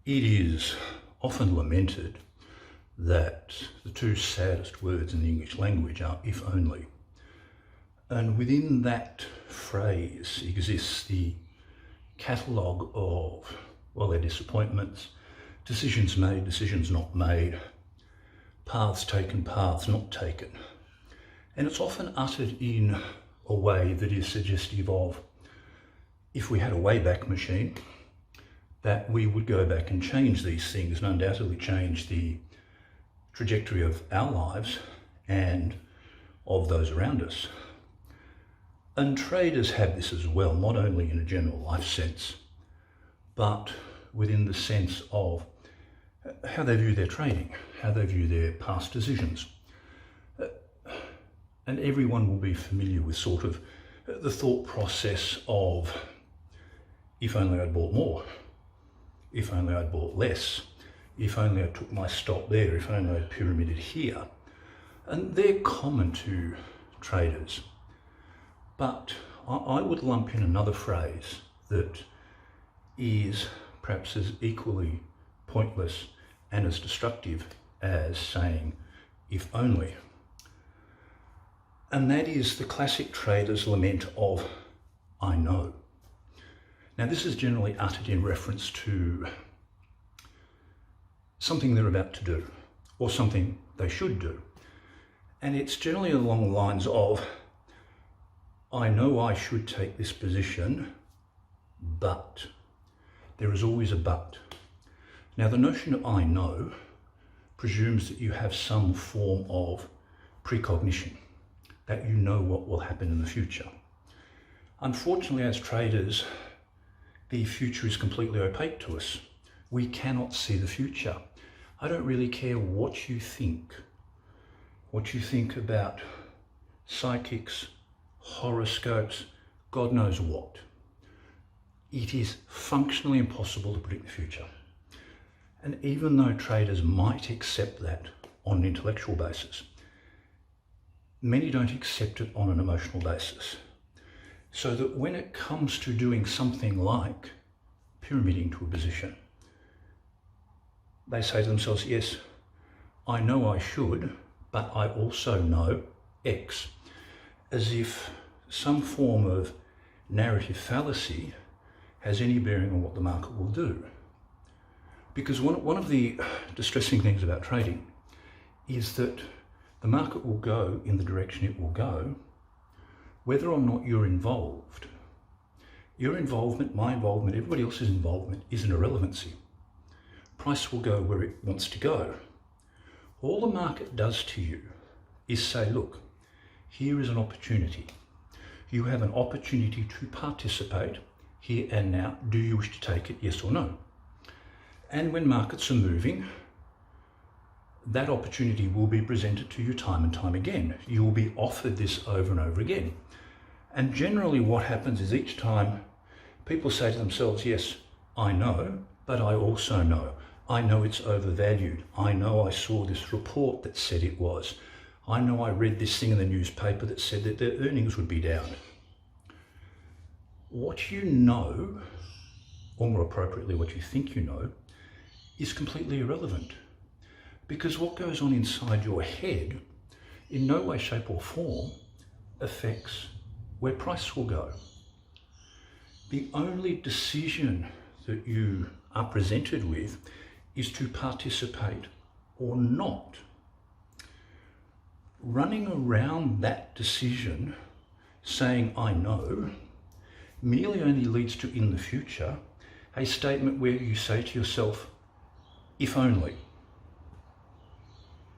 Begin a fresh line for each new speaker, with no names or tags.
It is often lamented that the two saddest words in the English language are if only. And within that phrase exists the catalogue of, well, their disappointments, decisions made, decisions not made, paths taken, paths not taken. And it's often uttered in a way that is suggestive of, if we had a Wayback Machine, that we would go back and change these things and undoubtedly change the trajectory of our lives and of those around us. And traders have this as well, not only in a general life sense, but within the sense of how they view their trading, how they view their past decisions. And everyone will be familiar with sort of the thought process of, if only I'd bought more, if only I'd bought less, if only I took my stop there, if only I'd pyramided here. And they're common to traders. But I would lump in another phrase that is perhaps as equally pointless and as destructive as saying, if only. And that is the classic trader's lament of, I know. Now, this is generally uttered in reference to something they're about to do or something they should do. And it's generally along the lines of, I know I should take this position, but there is always a but. Now, the notion of I know presumes that you have some form of precognition, that you know what will happen in the future. Unfortunately, as traders, the future is completely opaque to us. We cannot see the future. I don't really care what you think about psychics, horoscopes, God knows what. It is functionally impossible to predict the future. And even though traders might accept that on an intellectual basis, many don't accept it on an emotional basis. So that when it comes to doing something like pyramiding to a position, they say to themselves, yes, I know I should, but I also know X, as if some form of narrative fallacy has any bearing on what the market will do. Because one of the distressing things about trading is that the market will go in the direction it will go, whether or not you're involved. Your involvement, my involvement, everybody else's involvement is an irrelevancy. Price will go where it wants to go. All the market does to you is say, look, here is an opportunity. You have an opportunity to participate here and now. Do you wish to take it, yes or no? And when markets are moving, that opportunity will be presented to you time and time again. You will be offered this over and over again. And generally what happens is each time people say to themselves, yes, I know, but I also know. I know it's overvalued. I know I saw this report that said it was. I know I read this thing in the newspaper that said that their earnings would be down. What you know, or more appropriately what you think you know, is completely irrelevant. Because what goes on inside your head in no way, shape or form affects where price will go. The only decision that you are presented with is to participate or not. Running around that decision saying I know merely only leads to, in the future, a statement where you say to yourself, if only.